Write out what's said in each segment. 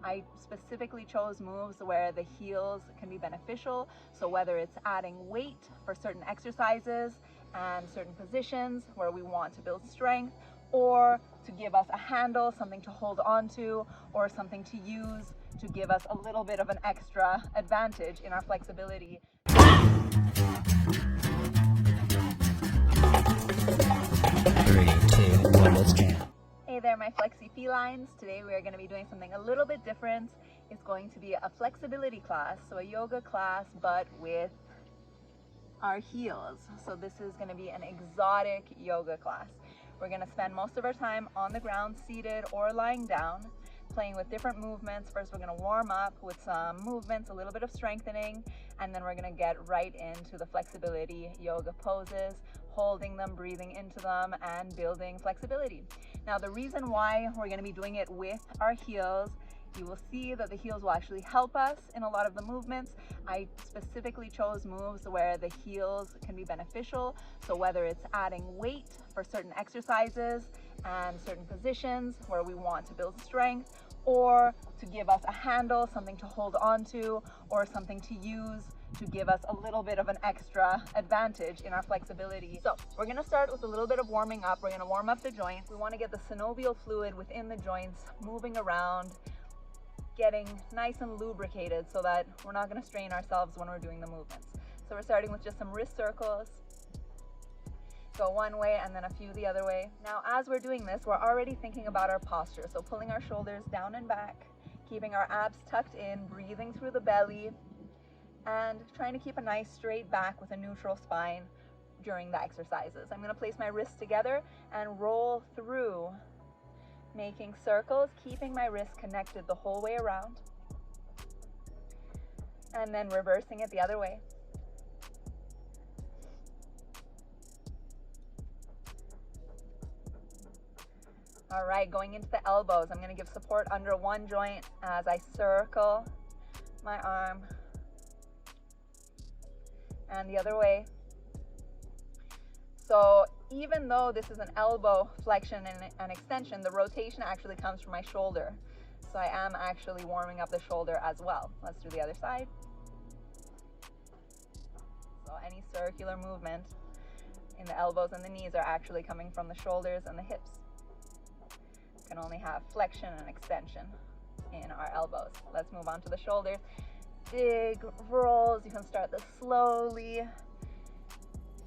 I specifically chose moves where the heels can be beneficial. So whether it's adding weight for certain exercises and certain positions where we want to build strength, or to give us a handle, something to hold on to, or something to use to give us a little bit of an extra advantage in our flexibility. 3, 2, 1, let's jam. Hey there, my flexi felines. Today we are going to be doing something a little bit different. It's going to be a flexibility class, so a yoga class, but with our heels. So this is going to be an exotic yoga class. We're going to spend most of our time on the ground, seated or lying down, playing with different movements. First, we're going to warm up with some movements, a little bit of strengthening, and then we're going to get right into the flexibility yoga poses, holding them, breathing into them, and building flexibility. Now, the reason why we're going to be doing it with our heels, you will see that the heels will actually help us in a lot of the movements. I specifically chose moves where the heels can be beneficial. So whether it's adding weight for certain exercises and certain positions where we want to build strength, or to give us a handle, something to hold on to, or something to use to give us a little bit of an extra advantage in our flexibility. So we're going to start with a little bit of warming up. We're going to warm up the joints. We want to get the synovial fluid within the joints moving around, getting nice and lubricated so that we're not going to strain ourselves when we're doing the movements. So we're starting with just some wrist circles. Go one way and then a few the other way. Now, as we're doing this, we're already thinking about our posture. So pulling our shoulders down and back, keeping our abs tucked in, breathing through the belly, and trying to keep a nice straight back with a neutral spine during the exercises. I'm going to place my wrists together and roll through, making circles, keeping my wrists connected the whole way around, and then reversing it the other way. All right, going into the elbows, I'm going to give support under one joint as I circle my arm and the other way. So even though this is an elbow flexion and extension, the rotation actually comes from my shoulder. So I am actually warming up the shoulder as well. Let's do the other side. So any circular movement in the elbows and the knees are actually coming from the shoulders and the hips. We can only have flexion and extension in our elbows. Let's move on to the shoulders. Big rolls. You can start this slowly,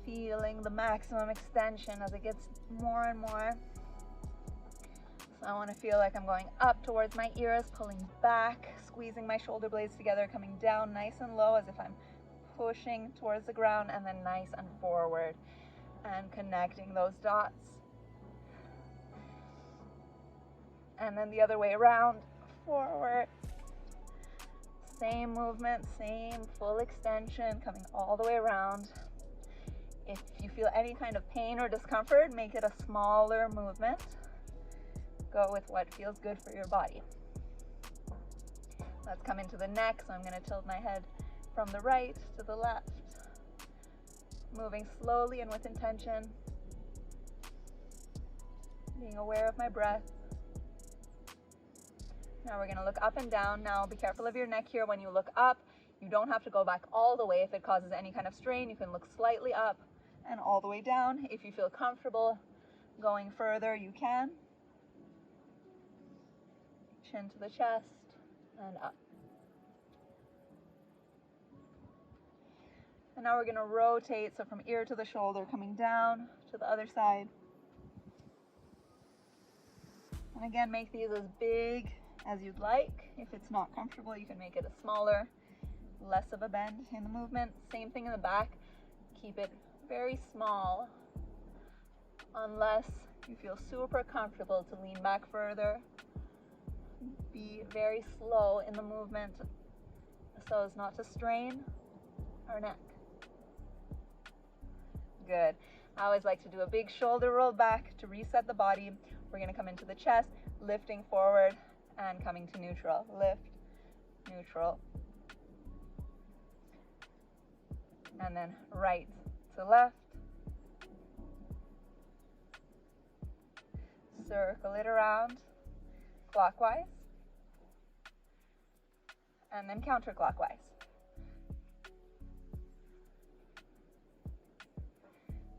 feeling the maximum extension as it gets more and more. So I want to feel like I'm going up towards my ears, pulling back, squeezing my shoulder blades together, coming down nice and low as if I'm pushing towards the ground, and then nice and forward and connecting those dots. And then the other way around, forward. Same movement, same full extension, coming all the way around. If you feel any kind of pain or discomfort, make it a smaller movement. Go with what feels good for your body. Let's come into the neck. So I'm going to tilt my head from the right to the left, moving slowly and with intention, being aware of my breath. Now we're going to look up and down. Now be careful of your neck here. When you look up, you don't have to go back all the way. If it causes any kind of strain, you can look slightly up and all the way down. If you feel comfortable going further, you can. Chin to the chest and up. And now we're going to rotate, so from ear to the shoulder, coming down to the other side. And again, make these as big as you'd like. If it's not comfortable, you can make it a smaller, less of a bend in the movement. Same thing in the back. Keep it very small unless you feel super comfortable to lean back further. Be very slow in the movement so as not to strain our neck. Good. I always like to do a big shoulder roll back to reset the body. We're going to come into the chest, lifting forward and coming to neutral. Lift, neutral. And then right to left. Circle it around clockwise. and then counterclockwise.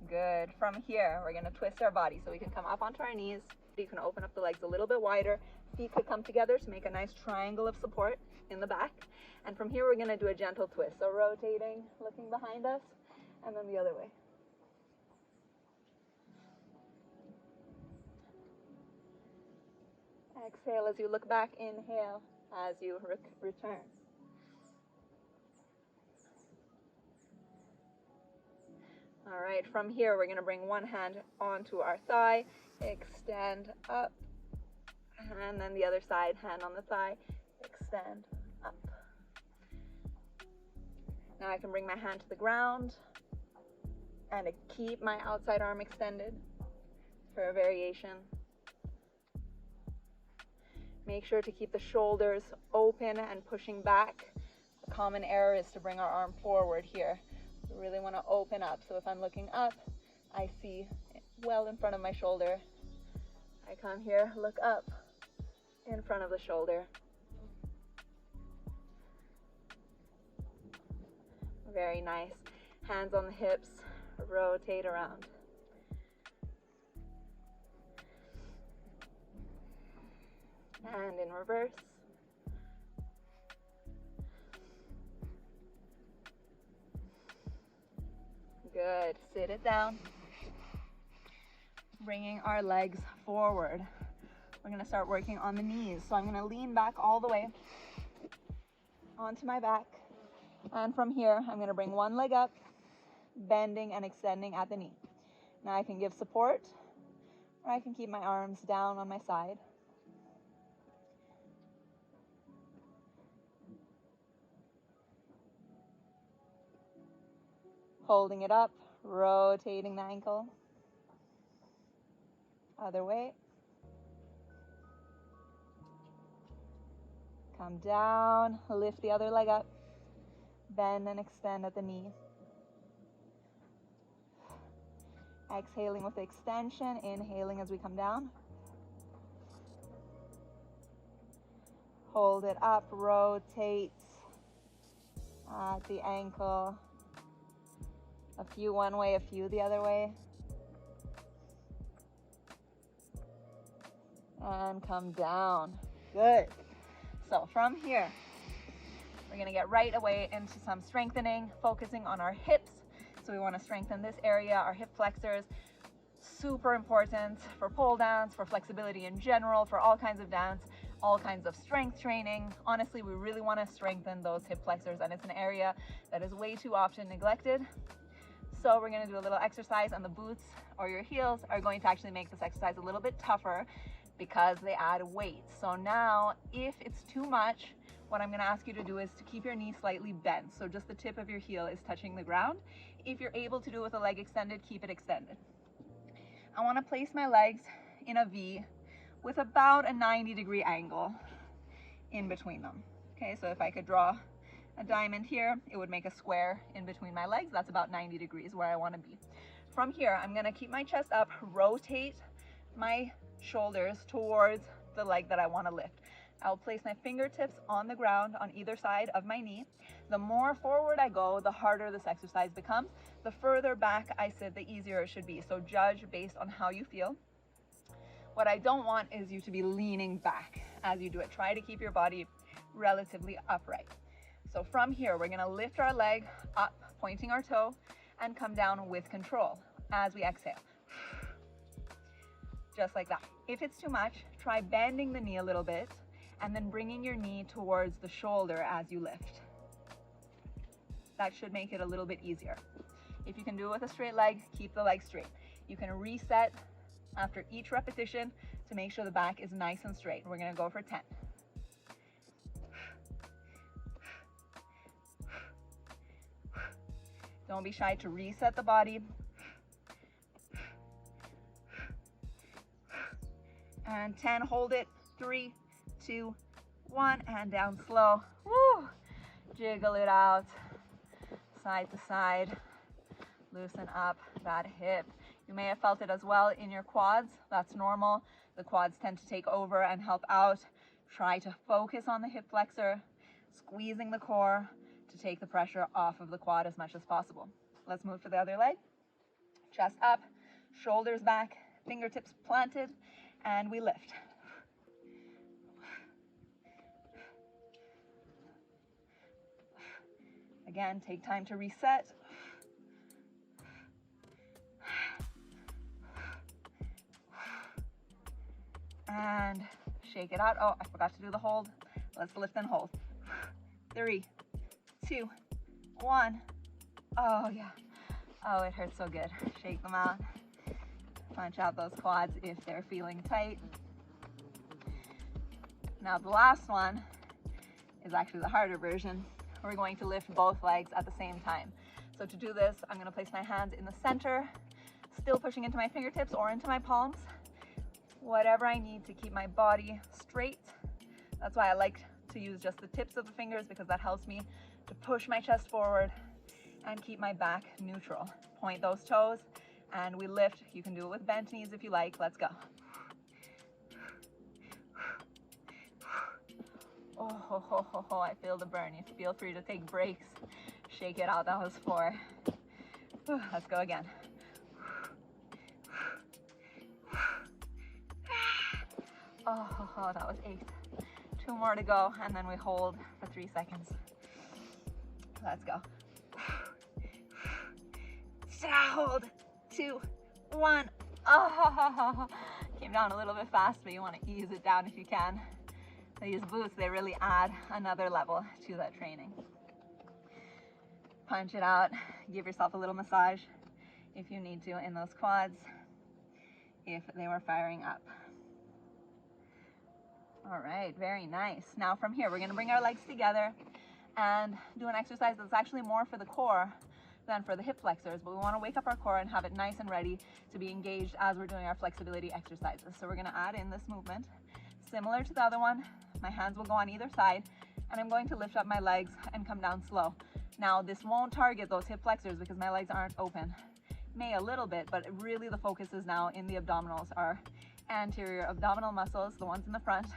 Good. From here, we're going to twist our body so we can come up onto our knees. You can open up the legs a little bit wider. Feet could come together to make a nice triangle of support in the back. And from here, we're going to do a gentle twist. So rotating, looking behind us, and then the other way. Exhale as you look back. Inhale as you return. All right, from here, we're going to bring one hand onto our thigh, extend up, and then the other side, hand on the thigh, extend up. Now I can bring my hand to the ground and keep my outside arm extended for a variation. Make sure to keep the shoulders open and pushing back. A common error is to bring our arm forward here. We really want to open up. So if I'm looking up, I see well in front of my shoulder. I come here, look up in front of the shoulder. Very nice. Hands on the hips, rotate around. And in reverse. Good. Sit it down. Bringing our legs forward. We're going to start working on the knees. So I'm going to lean back all the way onto my back. And from here, I'm going to bring one leg up, bending and extending at the knee. Now I can give support, or I can keep my arms down on my side. Holding it up, rotating the ankle. Other way. Come down, lift the other leg up. Bend and extend at the knee. Exhaling with the extension, inhaling as we come down. Hold it up, rotate at the ankle. A few one way, a few the other way. And come down. Good. So from here, we're going to get right away into some strengthening, focusing on our hips. So we want to strengthen this area, our hip flexors. Super important for pole dance, for flexibility in general, for all kinds of dance, all kinds of strength training. Honestly, we really want to strengthen those hip flexors, and it's an area that is way too often neglected. So we're going to do a little exercise, and the boots or your heels are going to actually make this exercise a little bit tougher because they add weight. So now, if it's too much, what I'm going to ask you to do is to keep your knee slightly bent. So just the tip of your heel is touching the ground. If you're able to do it with a leg extended, keep it extended. I want to place my legs in a V with about a 90-degree angle in between them. Okay, so if I could draw a diamond here, it would make a square in between my legs. That's about 90 degrees where I want to be. From here, I'm going to keep my chest up, rotate my shoulders towards the leg that I want to lift. I'll place my fingertips on the ground on either side of my knee. The more forward I go, the harder this exercise becomes. The further back I sit, the easier it should be. So judge based on how you feel. What I don't want is you to be leaning back as you do it. Try to keep your body relatively upright. So from here, we're going to lift our leg up, pointing our toe, and come down with control as we exhale. Just like that. If it's too much, try bending the knee a little bit and then bringing your knee towards the shoulder as you lift. That should make it a little bit easier. If you can do it with a straight leg, keep the leg straight. You can reset after each repetition to make sure the back is nice and straight. We're going to go for 10. Don't be shy to reset the body. And 10, hold it. 3, 2, 1, and down slow. Woo! Jiggle it out, side to side. Loosen up that hip. You may have felt it as well in your quads. That's normal. The quads tend to take over and help out. Try to focus on the hip flexor. squeezing the core to take the pressure off of the quad as much as possible. Let's move to the other leg. Chest up, shoulders back, fingertips planted, and we lift. Again, take time to reset. And shake it out. Oh, I forgot to do the hold. Let's lift and hold. 3, 2, 1. Oh, yeah. Oh, it hurts so good. Shake them out. Punch out those quads if they're feeling tight. Now, the last one is actually the harder version. We're going to lift both legs at the same time. So to do this, I'm going to place my hands in the center, still pushing into my fingertips or into my palms. Whatever I need to keep my body straight. That's why I like to use just the tips of the fingers, because that helps me to push my chest forward and keep my back neutral. Point those toes and we lift. You can do it with bent knees if you like. Let's go. Oh, I feel the burn. You feel free to take breaks. Shake it out. That was 4. Let's go again. Oh, that was 8. 2 more to go, and then we hold for 3 seconds. Let's go. Hold. 2, 1. Oh, came down a little bit fast, but you want to ease it down if you can. These boots, they really add another level to that training. Punch it out. Give yourself a little massage if you need to in those quads, if they were firing up. All right, very nice. Now from here, we're going to bring our legs together and do an exercise that's actually more for the core than for the hip flexors, but we want to wake up our core and have it nice and ready to be engaged as we're doing our flexibility exercises. So we're going to add in this movement. Similar to the other one, my hands will go on either side, and I'm going to lift up my legs and come down slow. Now, this won't target those hip flexors because my legs aren't open. May a little bit, but really the focus is now in the abdominals. Our anterior abdominal muscles, the ones in the front,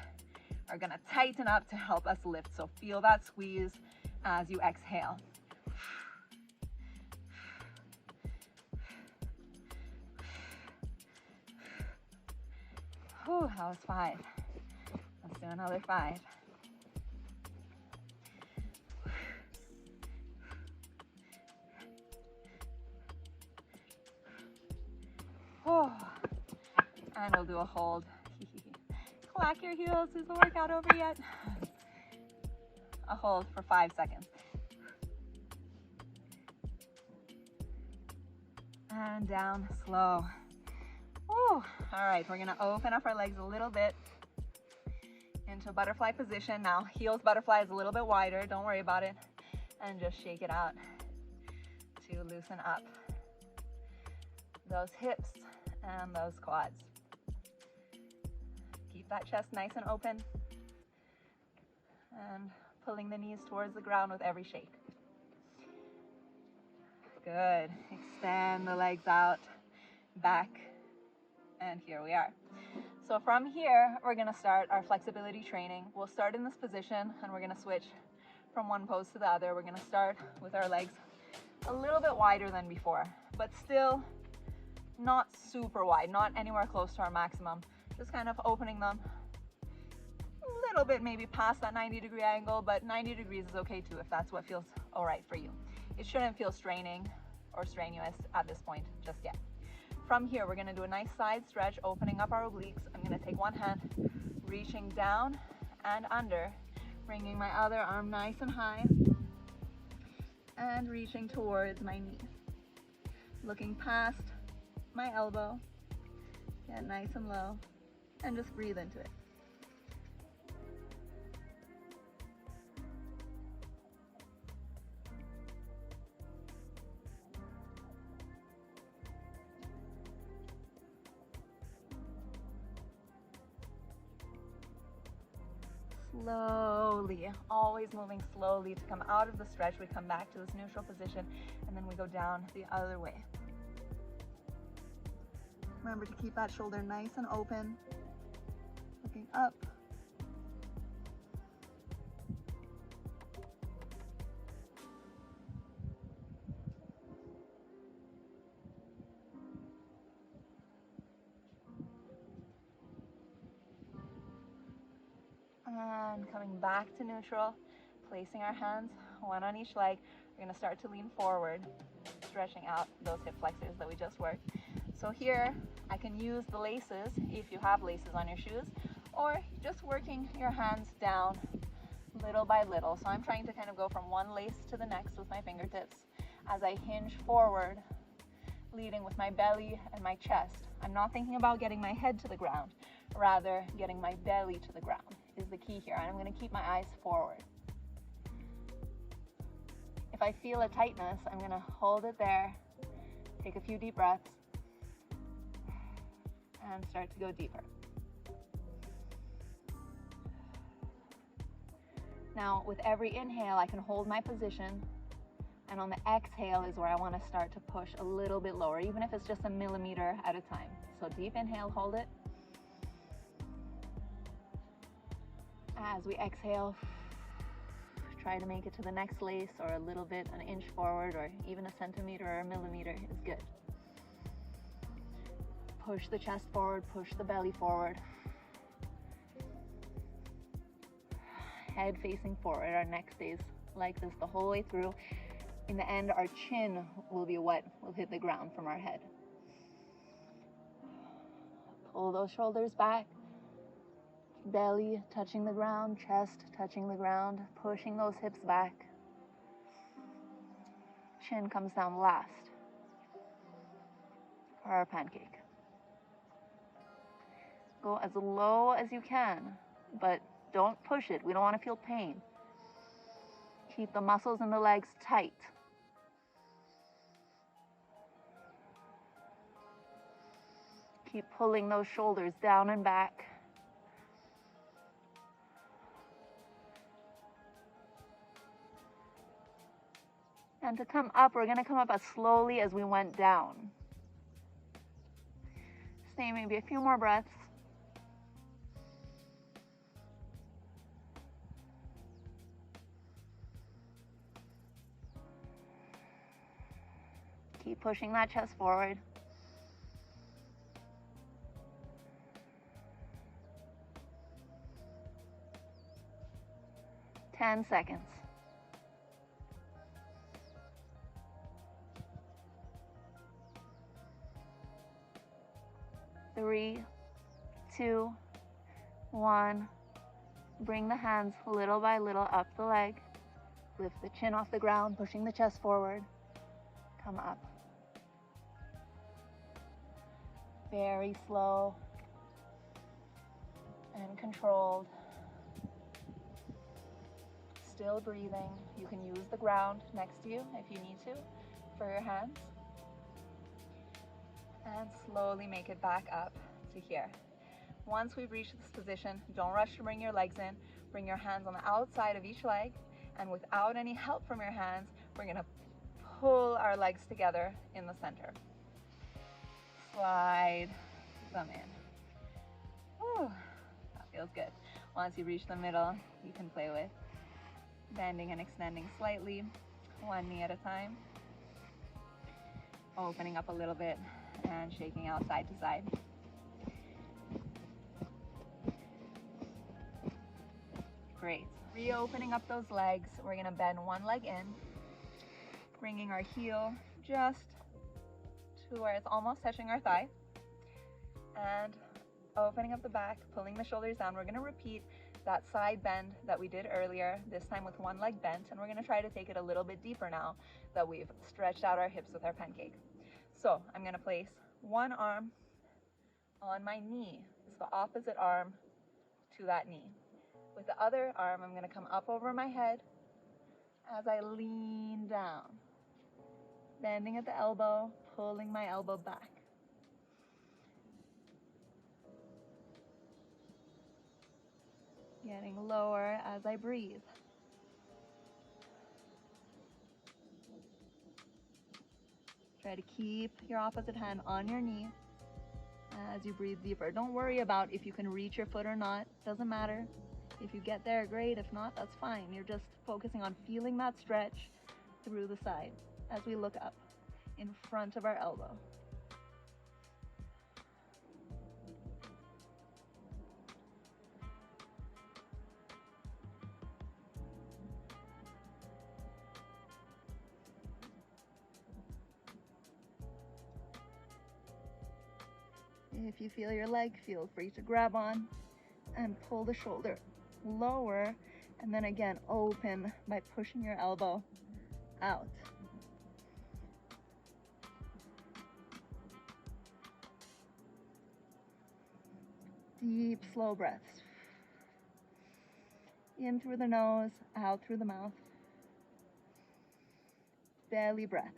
are going to tighten up to help us lift. So feel that squeeze as you exhale. Whew, that was 5. Let's do another 5. Oh, and we'll do a hold. Clack your heels. Is the workout over yet? A hold for 5 seconds. And down slow. Whew. All right, we're gonna open up our legs a little bit into butterfly position. Now, heels butterfly is a little bit wider. Don't worry about it. And just shake it out to loosen up those hips and those quads. Keep that chest nice and open and pulling the knees towards the ground with every shake. Good. Extend the legs out, back, and here we are. So from here, we're going to start our flexibility training. We'll start in this position and we're going to switch from one pose to the other. We're going to start with our legs a little bit wider than before, but still not super wide, not anywhere close to our maximum. Just kind of opening them a little bit, maybe past that 90-degree angle, but 90 degrees is okay too if that's what feels all right for you. It shouldn't feel straining or strenuous at this point just yet. From here, we're gonna do a nice side stretch, opening up our obliques. I'm gonna take one hand, reaching down and under, bringing my other arm nice and high, and reaching towards my knee. Looking past my elbow, get nice and low, and just breathe into it. Slowly, always moving slowly to come out of the stretch. We come back to this neutral position and then we go down the other way. Remember to keep that shoulder nice and open, looking up. And coming back to neutral, placing our hands one on each leg. We're going to start to lean forward, stretching out those hip flexors that we just worked. So here, I can use the laces if you have laces on your shoes, or just working your hands down little by little. So I'm trying to kind of go from one lace to the next with my fingertips as I hinge forward, leading with my belly and my chest. I'm not thinking about getting my head to the ground, rather getting my belly to the ground is the key here. And I'm going to keep my eyes forward. If I feel a tightness, I'm going to hold it there, take a few deep breaths, and start to go deeper. Now, with every inhale, I can hold my position, and on the exhale is where I want to start to push a little bit lower, even if it's just a millimeter at a time. So deep inhale, hold it. As we exhale, try to make it to the next lace, or a little bit, an inch forward, or even a centimeter or a millimeter is good. Push the chest forward, push the belly forward. Head facing forward. Our neck stays like this the whole way through. In the end, our chin will be what will hit the ground from our head. Pull those shoulders back. Belly touching the ground, chest touching the ground, pushing those hips back. Chin comes down last for our pancake. Go as low as you can, but don't push it. We don't want to feel pain. Keep the muscles in the legs tight. Keep pulling those shoulders down and back. And to come up, we're going to come up as slowly as we went down. Stay maybe a few more breaths. Keep pushing that chest forward. Ten seconds. 3, 2, 1. Bring the hands little by little up the leg. Lift the chin off the ground, pushing the chest forward. Come up. Very slow and controlled. Still breathing. You can use the ground next to you if you need to for your hands. And slowly make it back up to here. Once we've reached this position, don't rush to bring your legs in. Bring your hands on the outside of each leg, and without any help from your hands, we're going to pull our legs together in the center. Slide them in. Whew, that feels good. Once you reach the middle, you can play with bending and extending slightly, one knee at a time, opening up a little bit and shaking out side to side. Great. Reopening up those legs, we're going to bend one leg in, bringing our heel just to where it's almost touching our thigh, and opening up the back, pulling the shoulders down. We're going to repeat that side bend that we did earlier, this time with one leg bent, and we're going to try to take it a little bit deeper now that we've stretched out our hips with our pancake. So I'm going to place one arm on my knee. It's the opposite arm to that knee. With the other arm, I'm going to come up over my head as I lean down, bending at the elbow, pulling my elbow back. Getting lower as I breathe. Try to keep your opposite hand on your knee as you breathe deeper. Don't worry about if you can reach your foot or not. Doesn't matter. If you get there, great. If not, that's fine. You're just focusing on feeling that stretch through the side as we look up in front of our elbow. If you feel your leg, feel free to grab on and pull the shoulder lower, and then again open by pushing your elbow out. Deep, slow breaths. In through the nose, out through the mouth. Belly breath.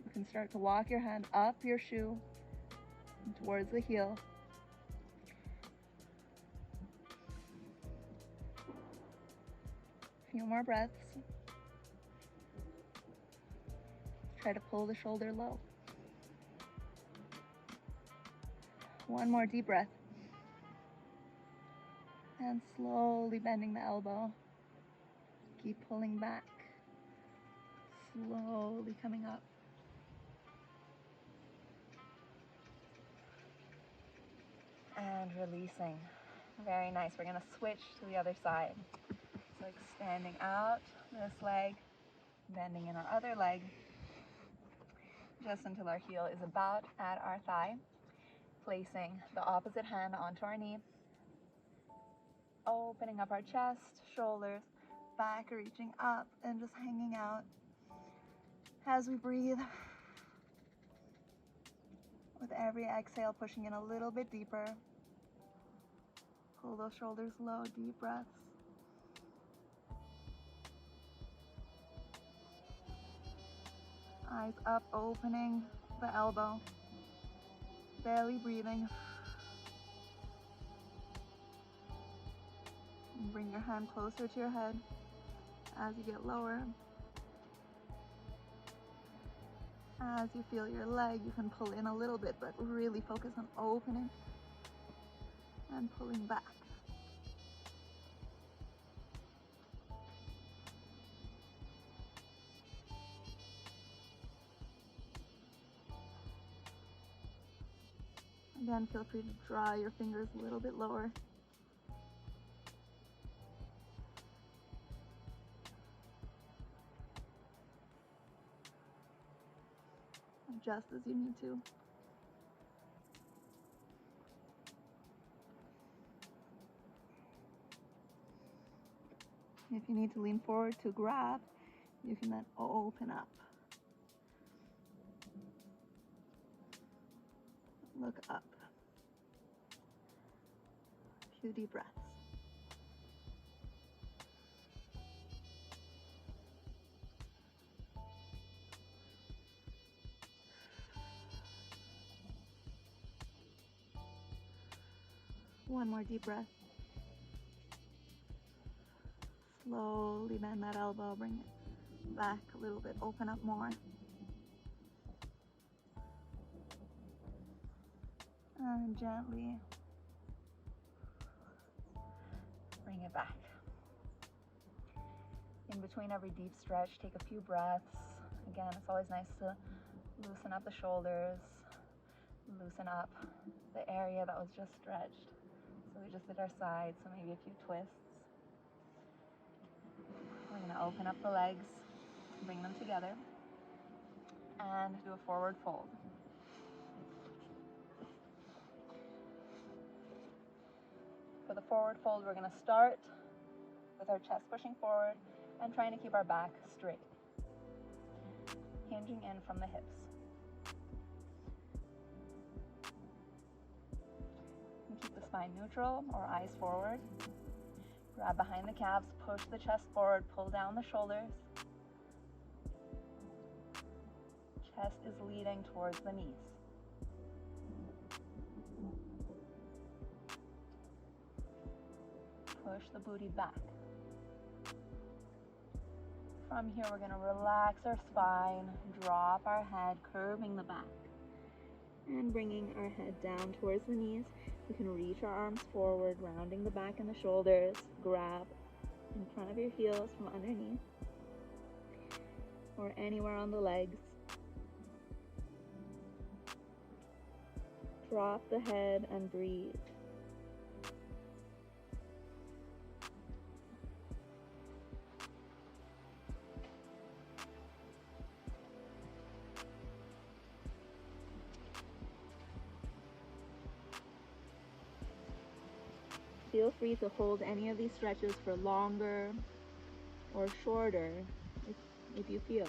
You can start to walk your hand up your shoe towards the heel. A few more breaths. Try to pull the shoulder low. One more deep breath. And slowly bending the elbow. Keep pulling back. Slowly coming up. And releasing. Very nice. We're going to switch to the other side. So extending out this leg, bending in our other leg, just until our heel is about at our thigh. Placing the opposite hand onto our knee. Opening up our chest, shoulders, back reaching up and just hanging out as we breathe. With every exhale, pushing in a little bit deeper. Pull those shoulders low, deep breaths. Eyes up, opening the elbow. Belly breathing. And bring your hand closer to your head as you get lower. As you feel your leg, you can pull in a little bit, but really focus on opening and pulling back. Again, feel free to draw your fingers a little bit lower. Adjust as you need to. If you need to lean forward to grab, you can then open up. Look up. A few deep breaths. One more deep breath. Slowly bend that elbow, bring it back a little bit, open up more. And gently bring it back. In between every deep stretch, take a few breaths. Again, it's always nice to loosen up the shoulders, loosen up the area that was just stretched. So we just did our sides, so maybe a few twists. We're going to open up the legs, bring them together, and do a forward fold. For the forward fold, we're going to start with our chest pushing forward and trying to keep our back straight, hinging in from the hips. And keep the spine neutral or eyes forward. Grab behind the calves, push the chest forward, pull down the shoulders. Chest is leading towards the knees. Push the booty back. From here, we're going to relax our spine, drop our head, curving the back, and bringing our head down towards the knees. You can reach our arms forward, rounding the back and the shoulders. Grab in front of your heels from underneath or anywhere on the legs. Drop the head and breathe. Feel free to hold any of these stretches for longer or shorter if you feel.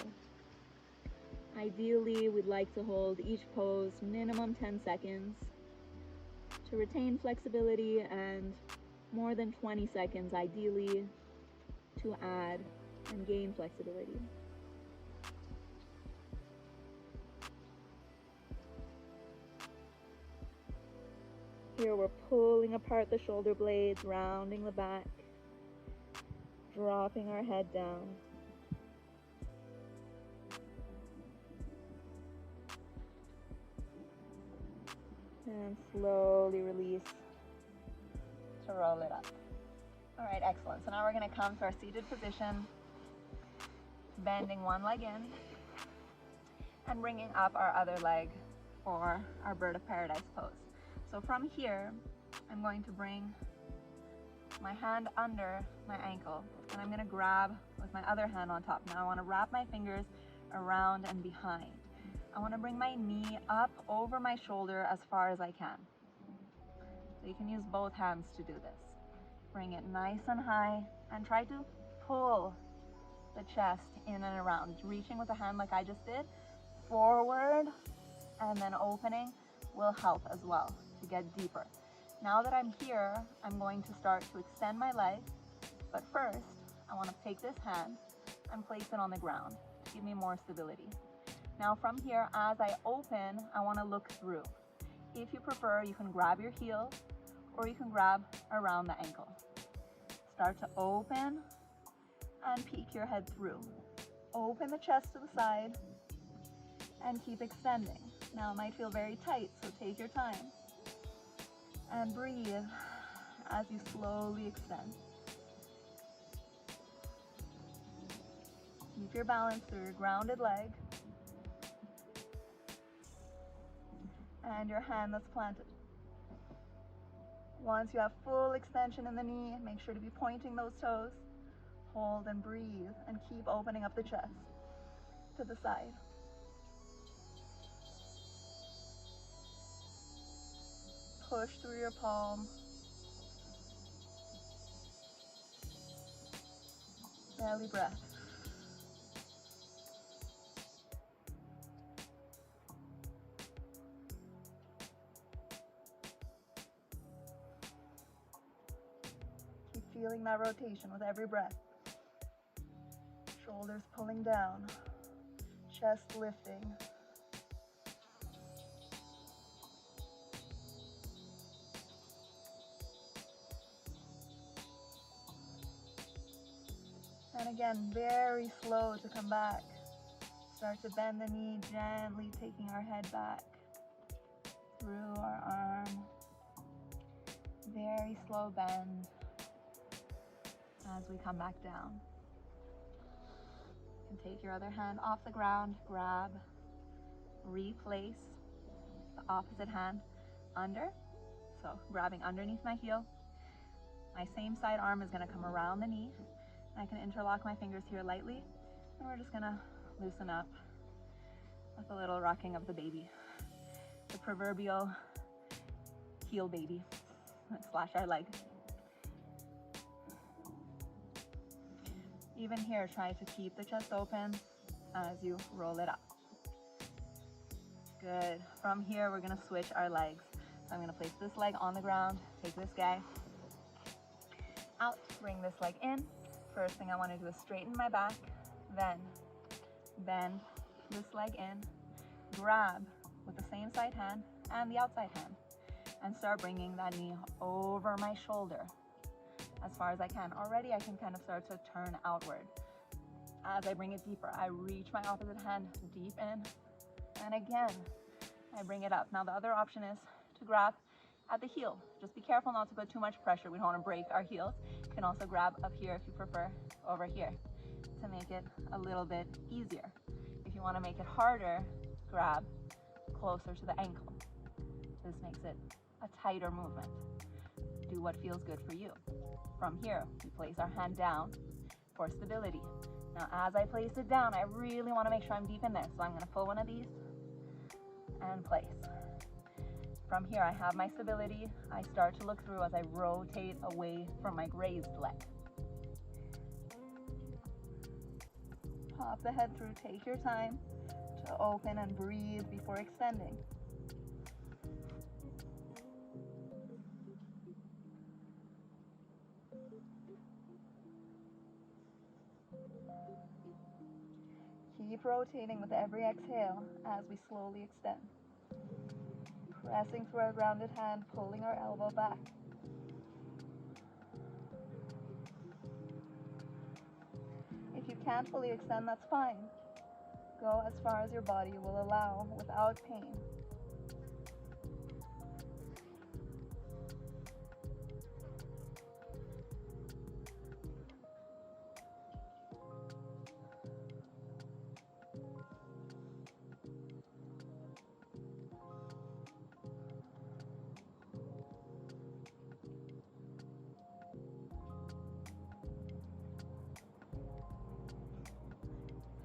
Ideally, we'd like to hold each pose minimum 10 seconds to retain flexibility, and more than 20 seconds ideally to add and gain flexibility. Here we're pulling apart the shoulder blades, rounding the back, dropping our head down. And slowly release to roll it up. All right, excellent. So now we're going to come to our seated position, bending one leg in and bringing up our other leg for our bird of paradise pose. So from here, I'm going to bring my hand under my ankle and I'm going to grab with my other hand on top. Now I want to wrap my fingers around and behind. I want to bring my knee up over my shoulder as far as I can. So you can use both hands to do this. Bring it nice and high and try to pull the chest in and around. Reaching with a hand like I just did, forward and then opening will help as well to get deeper. Now that I'm here, I'm going to start to extend my leg, but first I want to take this hand and place it on the ground to give me more stability. Now from here, as I open, I want to look through. If you prefer, you can grab your heel or you can grab around the ankle. Start to open and peek your head through. Open the chest to the side and keep extending. Now it might feel very tight, so take your time. And breathe as you slowly extend. Keep your balance through your grounded leg and your hand that's planted. Once you have full extension in the knee, make sure to be pointing those toes. Hold and breathe and keep opening up the chest to the side. Push through your palm. Belly breath. Keep feeling that rotation with every breath. Shoulders pulling down, chest lifting. And again, very slow to come back. Start to bend the knee, gently taking our head back through our arm. Very slow bend as we come back down. You can take your other hand off the ground, grab, replace the opposite hand under. So grabbing underneath my heel. My same side arm is going to come around the knee. I can interlock my fingers here lightly, and we're just gonna loosen up with a little rocking of the baby. The proverbial heel baby. Let's slash our leg. Even here, try to keep the chest open as you roll it up. Good. From here, we're gonna switch our legs. So I'm gonna place this leg on the ground, take this guy out, bring this leg in. First thing I want to do is straighten my back, then bend this leg in, grab with the same side hand and the outside hand, and start bringing that knee over my shoulder as far as I can. Already I can kind of start to turn outward. As I bring it deeper, I reach my opposite hand deep in, and again, I bring it up. Now the other option is to grab at the heel. Just be careful not to put too much pressure. We don't want to break our heels. You can also grab up here if you prefer, over here, to make it a little bit easier. If you want to make it harder, grab closer to the ankle. This makes it a tighter movement. Do what feels good for you. From here, we place our hand down for stability. Now, as I place it down, I really want to make sure I'm deep in there. So I'm going to pull one of these and place. From here, I have my stability. I start to look through as I rotate away from my grazed leg. Pop the head through. Take your time to open and breathe before extending. Keep rotating with every exhale as we slowly extend. Pressing through our grounded hand, pulling our elbow back. If you can't fully extend, that's fine. Go as far as your body will allow without pain.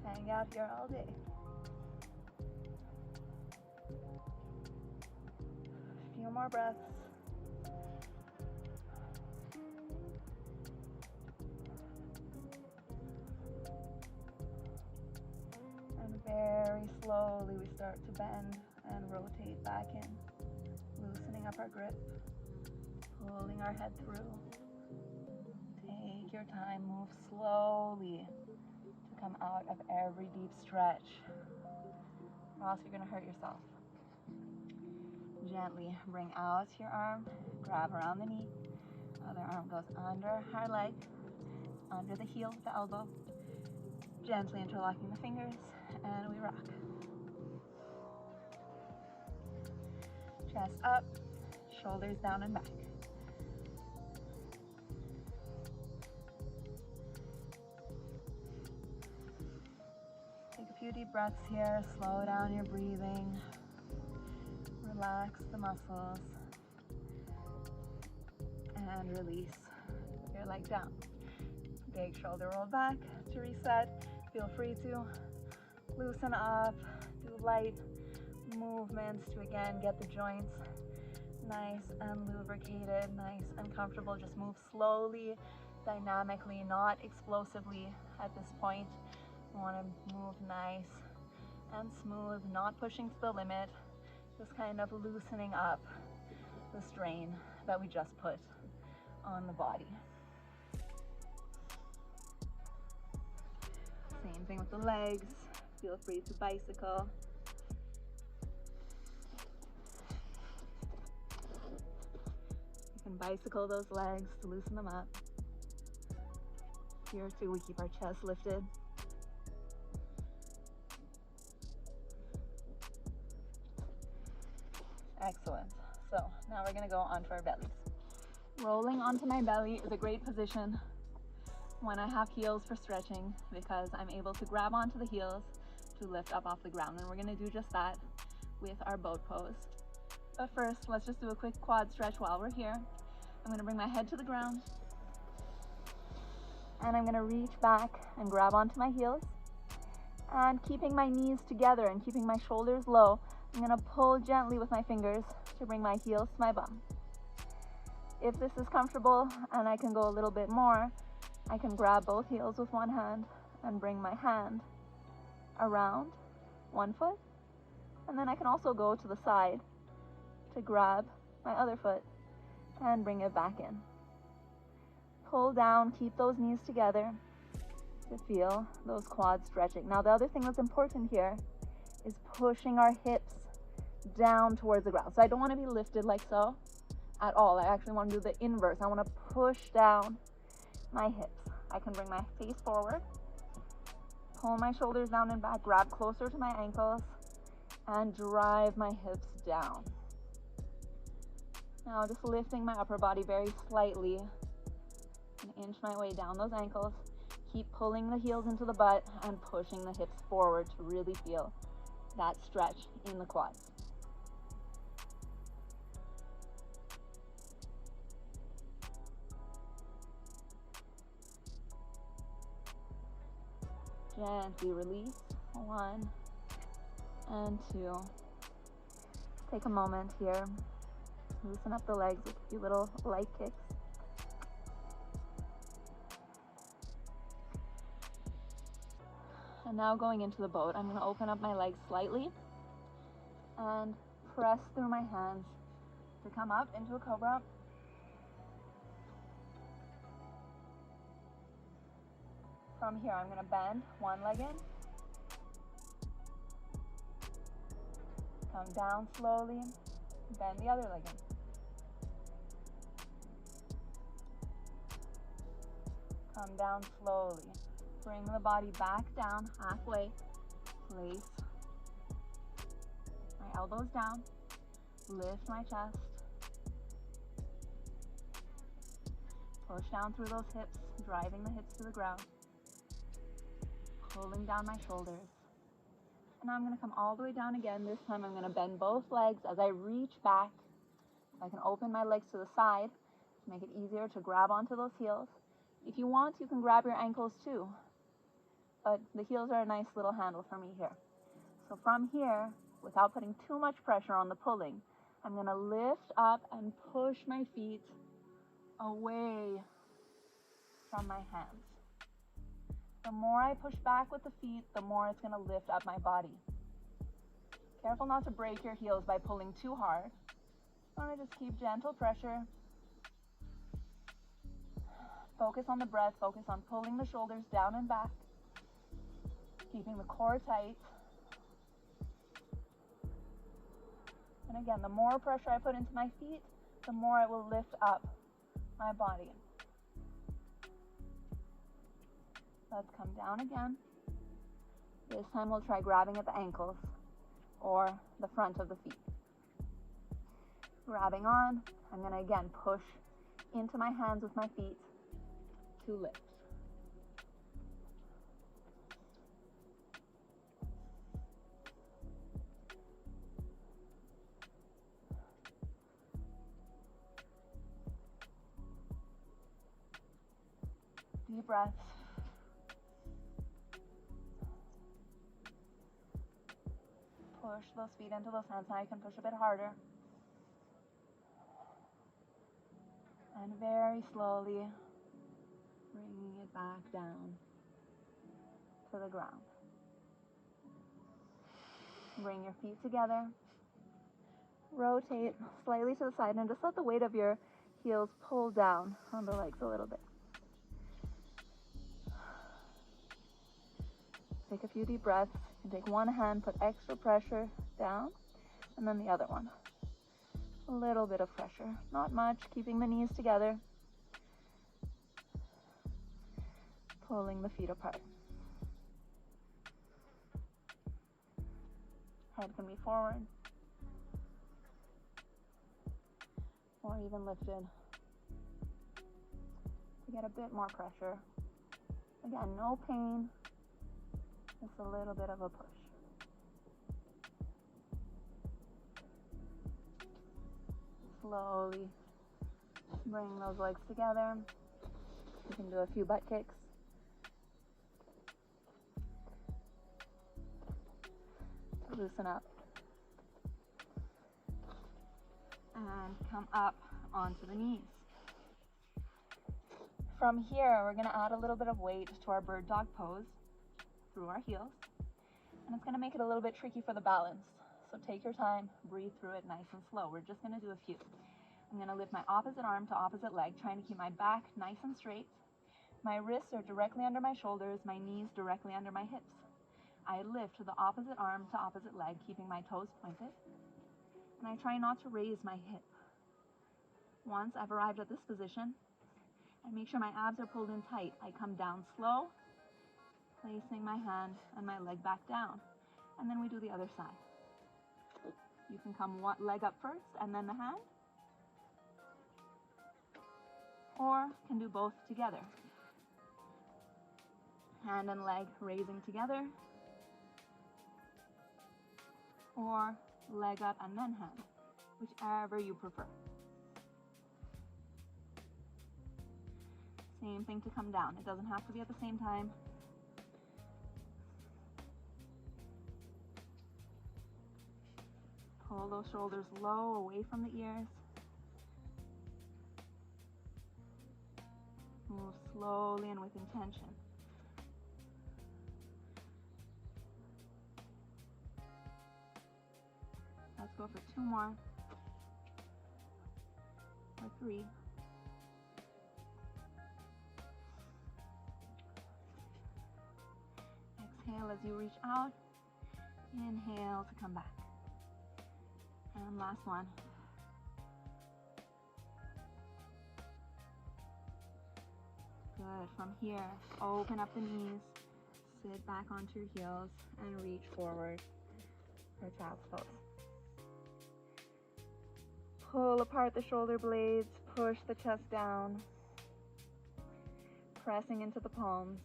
Hang out here all day. A few more breaths. And very slowly we start to bend and rotate back in, loosening up our grip, pulling our head through. Take your time, move slowly to come out of every deep stretch, or else you're going to hurt yourself. Gently bring out your arm, grab around the knee, other arm goes under our leg, under the heel with the elbow, gently interlocking the fingers, and we rock. Chest up, shoulders down and back. Take a few deep breaths here, slow down your breathing, relax the muscles, and release your leg down. Big shoulder roll back to reset. Feel free to loosen up, do light movements to again get the joints nice and lubricated, nice and comfortable. Just move slowly, dynamically, not explosively at this point. You want to move nice and smooth, not pushing to the limit, just kind of loosening up the strain that we just put on the body. Same thing with the legs. Feel free to bicycle. You can bicycle those legs to loosen them up. Here too, we keep our chest lifted. Excellent. So now we're going to go onto our bellies. Rolling onto my belly is a great position when I have heels for stretching, because I'm able to grab onto the heels to lift up off the ground, and we're going to do just that with our boat pose. But first, let's just do a quick quad stretch while we're here. I'm going to bring my head to the ground, and I'm going to reach back and grab onto my heels, and keeping my knees together and keeping my shoulders low, I'm going to pull gently with my fingers to bring my heels to my bum. If this is comfortable and I can go a little bit more, I can grab both heels with one hand and bring my hand around one foot, and then I can also go to the side to grab my other foot and bring it back in. Pull down, keep those knees together to feel those quads stretching. Now, the other thing that's important here is pushing our hips down towards the ground. So I don't want to be lifted like so at all. I actually want to do the inverse. I want to push down my hips. I can bring my face forward, pull my shoulders down and back, grab closer to my ankles, and drive my hips down. Now just lifting my upper body very slightly and inch my way down those ankles. Keep pulling the heels into the butt and pushing the hips forward to really feel that stretch in the quads. Gently release. 1 and 2. Take a moment here. Loosen up the legs with a few little light kicks. And now going into the boat, I'm going to open up my legs slightly and press through my hands to come up into a cobra. From here, I'm going to bend one leg in, come down slowly, bend the other leg in. Come down slowly. Bring the body back down halfway. Place my elbows down. Lift my chest. Push down through those hips, driving the hips to the ground. Pulling down my shoulders. And now I'm going to come all the way down again. This time I'm going to bend both legs as I reach back. I can open my legs to the side to make it easier to grab onto those heels. If you want, you can grab your ankles too. But the heels are a nice little handle for me here. So from here, without putting too much pressure on the pulling, I'm going to lift up and push my feet away from my hands. The more I push back with the feet, the more it's going to lift up my body. Careful not to break your heels by pulling too hard. You want to just keep gentle pressure. Focus on the breath, focus on pulling the shoulders down and back. Keeping the core tight. And again, the more pressure I put into my feet, the more it will lift up my body. Let's come down again. This time we'll try grabbing at the ankles or the front of the feet. Grabbing on, I'm going to again push into my hands with my feet to lift. Deep breaths. Push those feet into those hands. Now you can push a bit harder. And very slowly bringing it back down to the ground. Bring your feet together. Rotate slightly to the side and just let the weight of your heels pull down on the legs a little bit. Take a few deep breaths. And take one hand, put extra pressure down, and then the other one. A little bit of pressure, not much, keeping the knees together. Pulling the feet apart. Head can be forward, or even lifted to get a bit more pressure. Again, no pain. Just a little bit of a push. Slowly bring those legs together. You can do a few butt kicks. Loosen up. And come up onto the knees. From here, we're going to add a little bit of weight to our bird dog pose through our heels, and it's going to make it a little bit tricky for the balance, so take your time, breathe through it nice and slow. We're just going to do a few. I'm going to lift my opposite arm to opposite leg, trying to keep my back nice and straight. My wrists are directly under my shoulders, my knees directly under my hips. I lift the opposite arm to opposite leg, keeping my toes pointed, and I try not to raise my hip. Once I've arrived at this position, I make sure my abs are pulled in tight. I come down slow, placing my hand and my leg back down. And then we do the other side. You can come one leg up first and then the hand. Or can do both together. Hand and leg raising together. Or leg up and then hand, whichever you prefer. Same thing to come down. It doesn't have to be at the same time. Pull those shoulders low, away from the ears. Move slowly and with intention. Let's go for 2 more. Or 3. Exhale as you reach out. Inhale to come back. And last one. Good. From here, open up the knees, sit back onto your heels, and reach forward for child's pose. Pull apart the shoulder blades, push the chest down, pressing into the palms.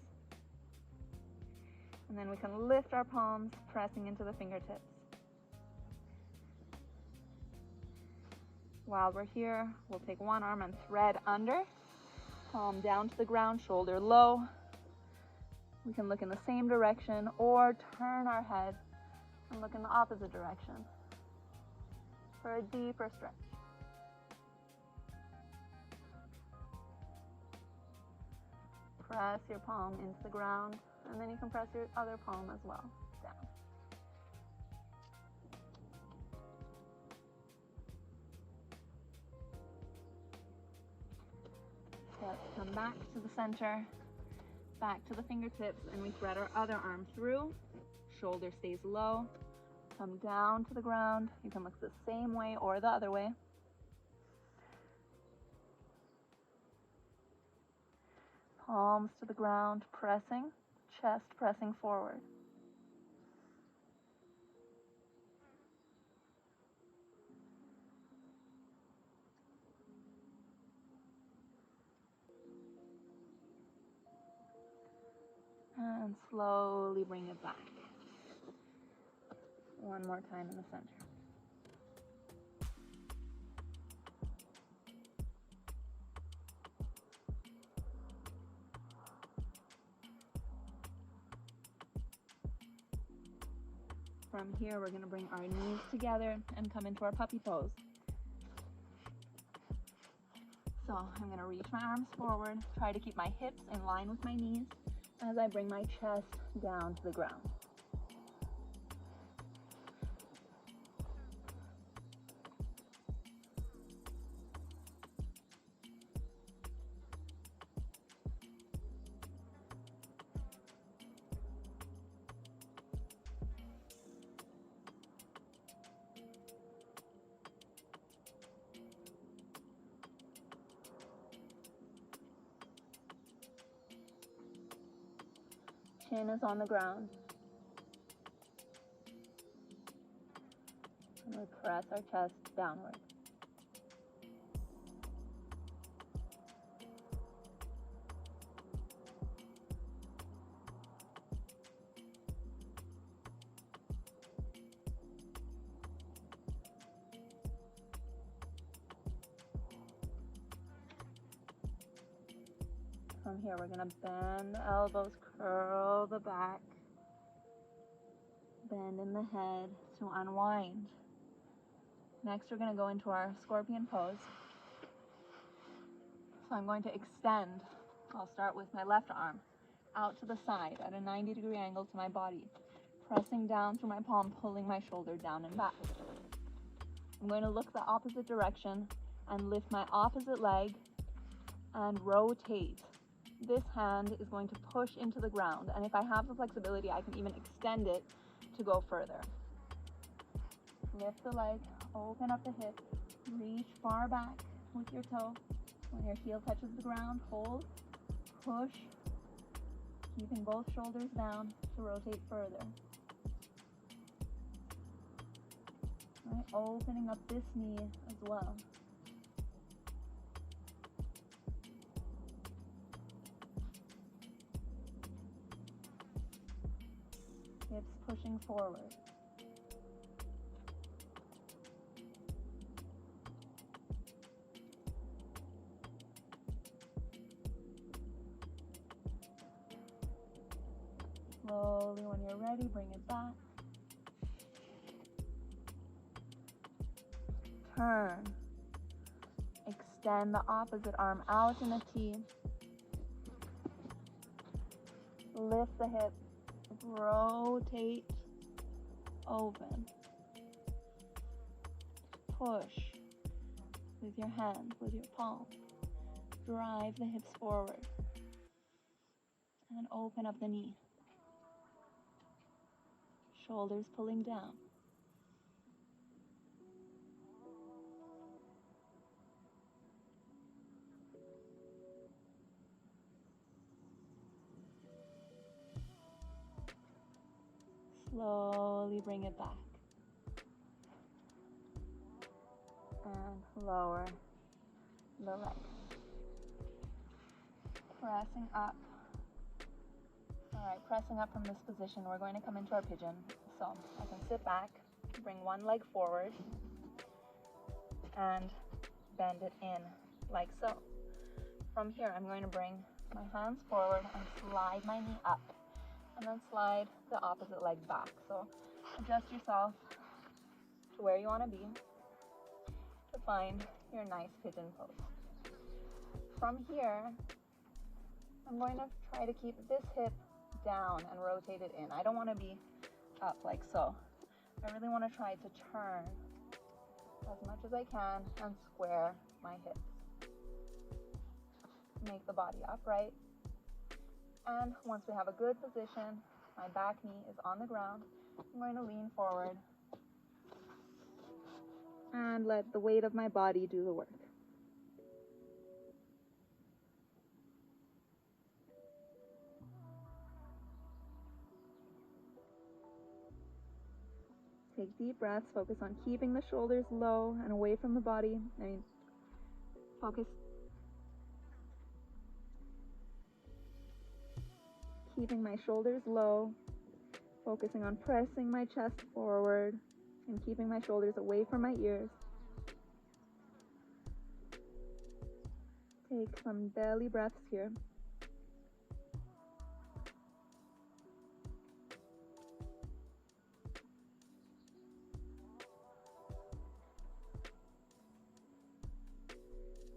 And then we can lift our palms, pressing into the fingertips. While we're here, we'll take one arm and thread under, palm down to the ground, shoulder low. We can look in the same direction or turn our head and look in the opposite direction for a deeper stretch. Press your palm into the ground, and then you can press your other palm as well down. Let's come back to the center, back to the fingertips, and we thread our other arm through. Shoulder stays low. Come down to the ground. You can look the same way or the other way. Palms to the ground, pressing, chest pressing forward. And slowly bring it back. One more time in the center. From here, we're going to bring our knees together and come into our puppy pose. So I'm going to reach my arms forward, try to keep my hips in line with my knees as I bring my chest down to the ground. Chin is on the ground. And we press our chest downward. From here, we're going to bend the elbows, curl the back, bend in the head to unwind. Next, we're going to go into our scorpion pose. So I'm going to extend. I'll start with my left arm out to the side at a 90-degree angle to my body, pressing down through my palm, pulling my shoulder down and back. I'm going to look the opposite direction and lift my opposite leg and rotate. This hand is going to push into the ground, and if I have the flexibility, I can even extend it to go further. Lift the leg, open up the hip, reach far back with your toe. When your heel touches the ground, hold, push, keeping both shoulders down to rotate further. Right, opening up this knee as well. Hips pushing forward. Slowly, when you're ready, bring it back. turn. Extend the opposite arm out in a T. Lift the hip, rotate, open. Push with your hand, with your palm. Drive the hips forward. And open up the knee. Shoulders pulling down. Slowly bring it back. And lower the leg. Pressing up. Alright, pressing up from this position, we're going to come into our pigeon. So I can sit back, bring one leg forward, and bend it in like so. From here, I'm going to bring my hands forward and slide my knee up, and then slide the opposite leg back. So adjust yourself to where you want to be to find your nice pigeon pose. From here, I'm going to try to keep this hip down and rotate it in. I don't want to be up like so. I really want to try to turn as much as I can and square my hips. Make the body upright. And once we have a good position, my back knee is on the ground, I'm going to lean forward and let the weight of my body do the work. Take deep breaths, focus on keeping the shoulders low and away from the body. Focus. Keeping my shoulders low, focusing on pressing my chest forward and keeping my shoulders away from my ears. Take some belly breaths here.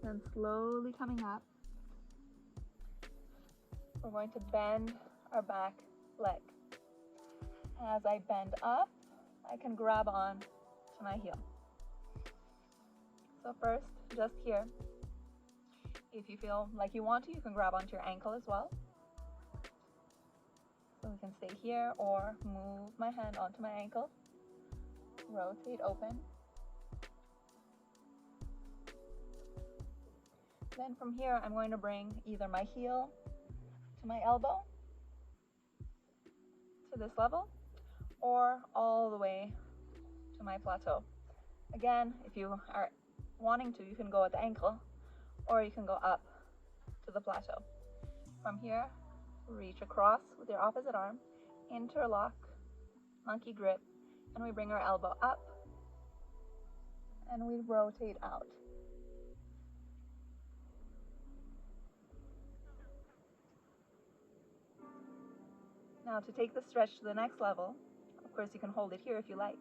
Then slowly coming up, we're going to bend our back leg. As I bend up, I can grab on to my heel. So first, just here. If you feel like you want to, you can grab onto your ankle as well. So we can stay here or move my hand onto my ankle. Rotate open. Then from here, I'm going to bring either my heel to my elbow to this level, or all the way to my plateau. Again, if you are wanting to, you can go at the ankle, or you can go up to the plateau. From here, reach across with your opposite arm, interlock, monkey grip, and we bring our elbow up, and we rotate out. Now to take the stretch to the next level, of course you can hold it here if you like.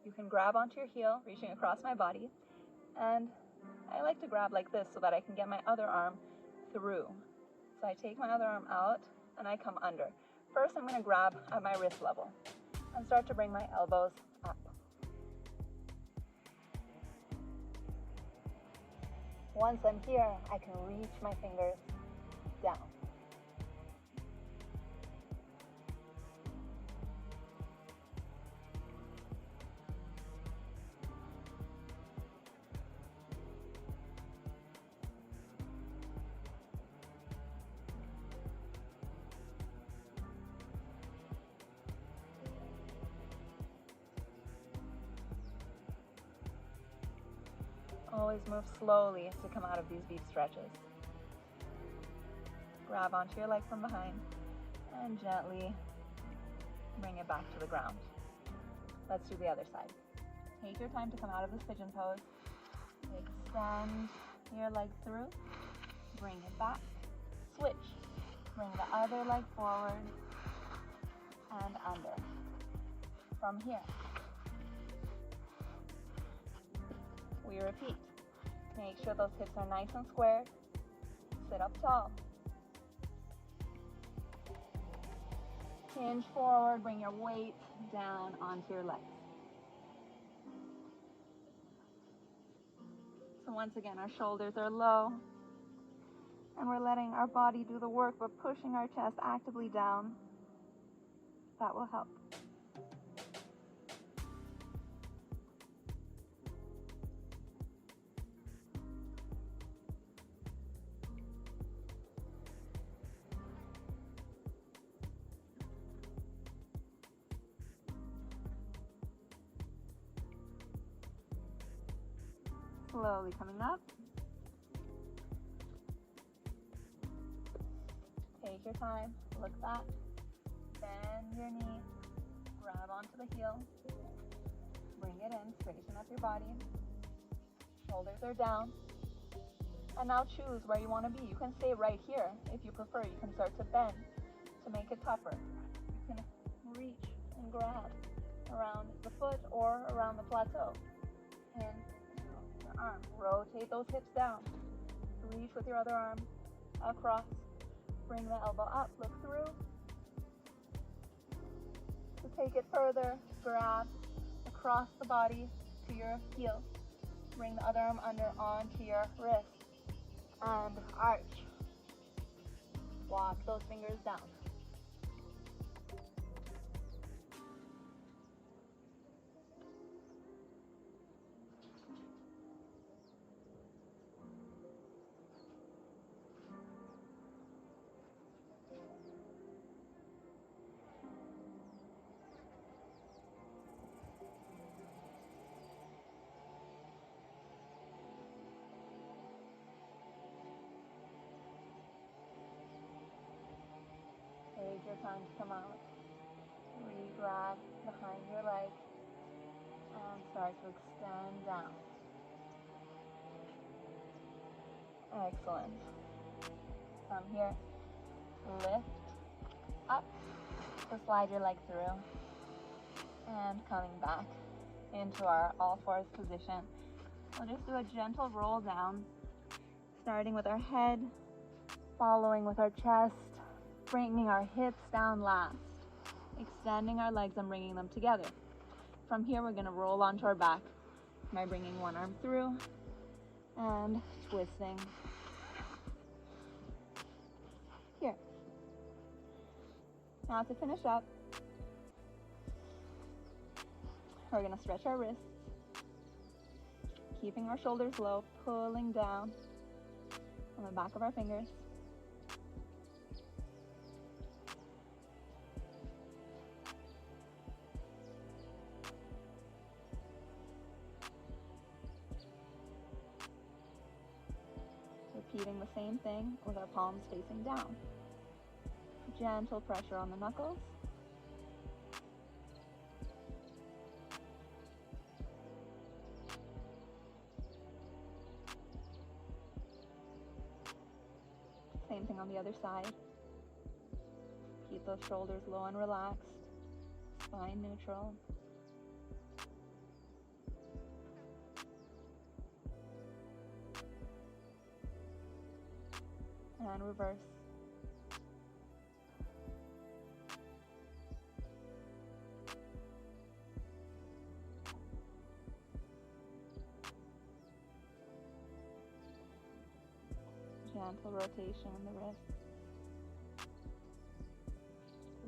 You can grab onto your heel, reaching across my body, and I like to grab like this so that I can get my other arm through. So I take my other arm out and I come under. First I'm going to grab at my wrist level and start to bring my elbows up. Once I'm here, I can reach my fingers down. Always move slowly to come out of these deep stretches. Grab onto your leg from behind and gently bring it back to the ground. Let's do the other side. Take your time to come out of this pigeon pose. Extend your leg through. Bring it back. Switch. Bring the other leg forward and under. From here, We repeat. Make sure those hips are nice and squared. Sit up tall. Hinge forward, bring your weight down onto your legs. So once again, our shoulders are low, and we're letting our body do the work, but pushing our chest actively down. That will help. Slowly coming up. Take your time, look back, bend your knee, grab onto the heel, bring it in, straighten up your body, shoulders are down, and now choose where you want to be. You can stay right here if you prefer. You can start to bend to make it tougher. You can reach and grab around the foot or around the plateau. And your arm, rotate those hips down, reach with your other arm across. Bring the elbow up, look through. To take it further, grab across the body to your heel. Bring the other arm under onto your wrist. And arch. Walk those fingers down. Take your time to come out. Re-grab behind your leg and start to extend down. Excellent. From here, lift up to slide your leg through and coming back into our all fours position. We'll just do a gentle roll down, starting with our head, following with our chest, bringing our hips down last, extending our legs and bringing them together. From here, we're going to roll onto our back by bringing one arm through and twisting here. Now to finish up, we're going to stretch our wrists, keeping our shoulders low, pulling down on the back of our fingers. Repeating the same thing with our palms facing down. Gentle pressure on the knuckles. Same thing on the other side. Keep those shoulders low and relaxed. Spine neutral. And reverse. Gentle rotation in the wrist.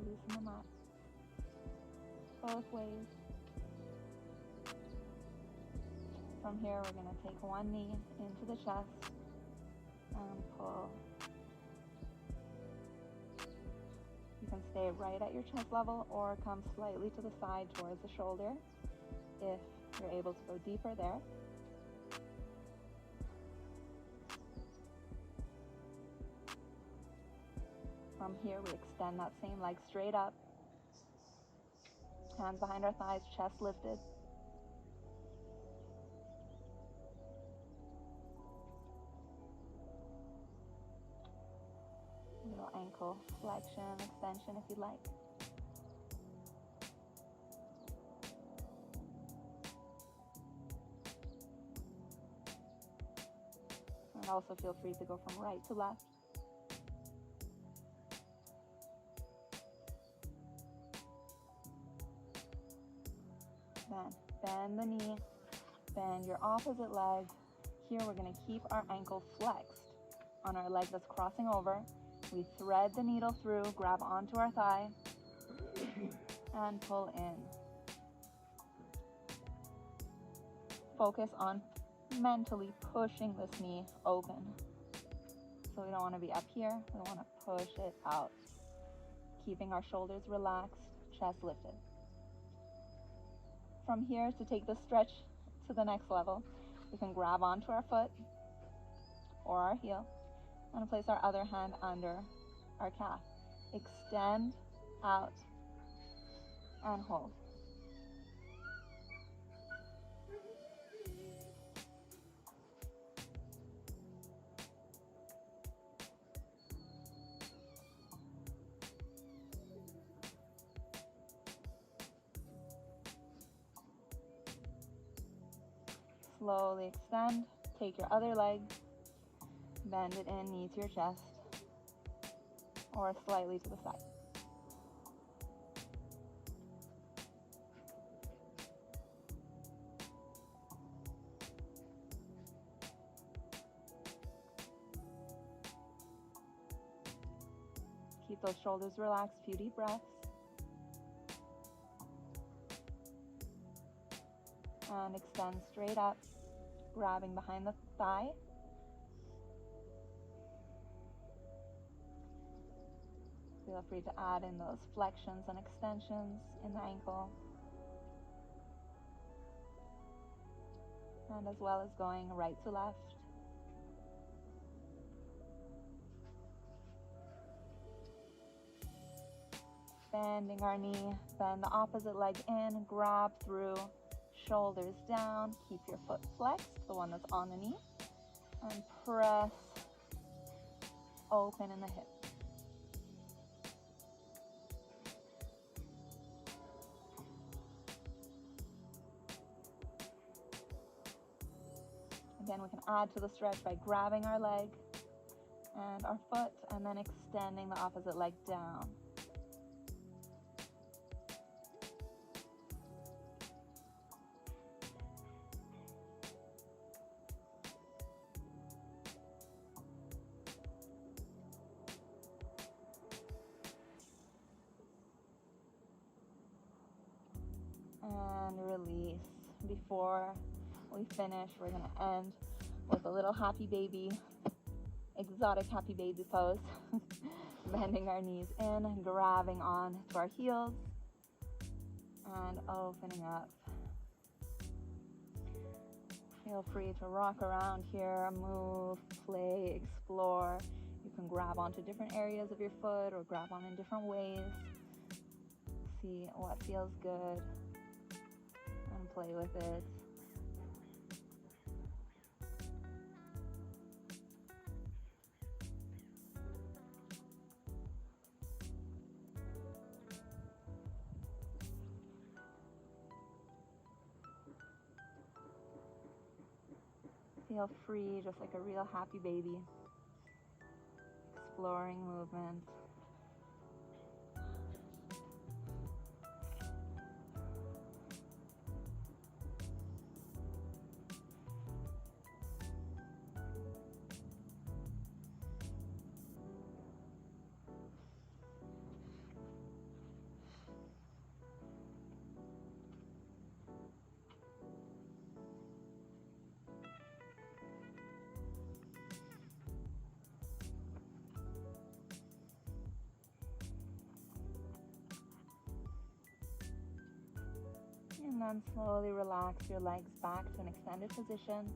Loosen them up. Both ways. From here, we're going to take one knee into the chest and pull. You can stay right at your chest level or come slightly to the side towards the shoulder if you're able to go deeper there. From here, we extend that same leg straight up. Hands behind our thighs, chest lifted. Little ankle flexion, extension if you'd like. Also feel free to go from right to left. Then bend the knee, bend your opposite leg. Here we're going to keep our ankle flexed on our leg that's crossing over. We thread the needle through, grab onto our thigh, and pull in. Focus on mentally pushing this knee open. So we don't want to be up here, we want to push it out. Keeping our shoulders relaxed, chest lifted. From here, to take the stretch to the next level, we can grab onto our foot or our heel and place our other hand under our calf. Extend out and hold. Slowly extend, take your other leg, bend it in, knee to your chest, or slightly to the side. Keep those shoulders relaxed, few deep breaths. And extend straight up, grabbing behind the thigh. Feel free to add in those flexions and extensions in the ankle. And as well as going right to left. Bending our knee, bend the opposite leg in, grab through, shoulders down, keep your foot flexed, the one that's on the knee, and press open in the hip. Again, we can add to the stretch by grabbing our leg and our foot and then extending the opposite leg down. And release. Before we finish, we're going to end with a little happy baby, exotic happy baby pose. Bending our knees in, grabbing on to our heels, and opening up. Feel free to rock around here, move, play, explore. You can grab onto different areas of your foot or grab on in different ways. See what feels good and play with it. Feel free, just like a real happy baby, exploring movement. And then slowly relax your legs back to an extended position.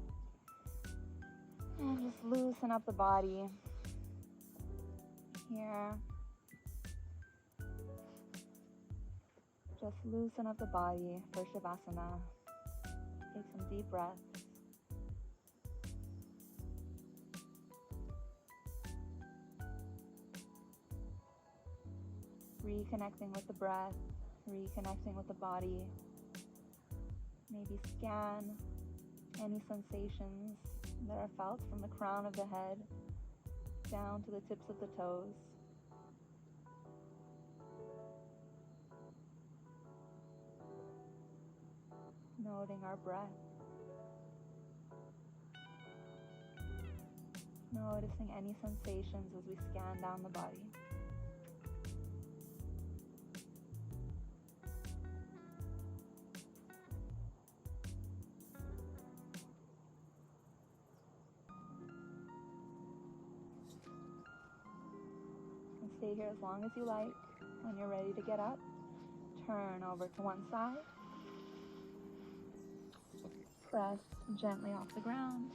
And just loosen up the body here. Just loosen up the body for Shavasana. Take some deep breaths. Reconnecting with the breath, reconnecting with the body. Maybe scan any sensations that are felt from the crown of the head down to the tips of the toes. Noting our breath. Noticing any sensations as we scan down the body. And stay here as long as you like. When you're ready to get up, turn over to one side. Press gently off the ground.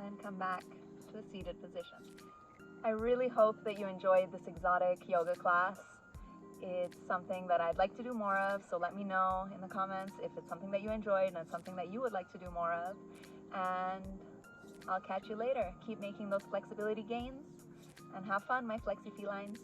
And come back to the seated position. I really hope that you enjoyed this exotic yoga class. It's something that I'd like to do more of, so let me know in the comments if it's something that you enjoyed and it's something that you would like to do more of. And I'll catch you later. Keep making those flexibility gains and have fun, my flexi felines.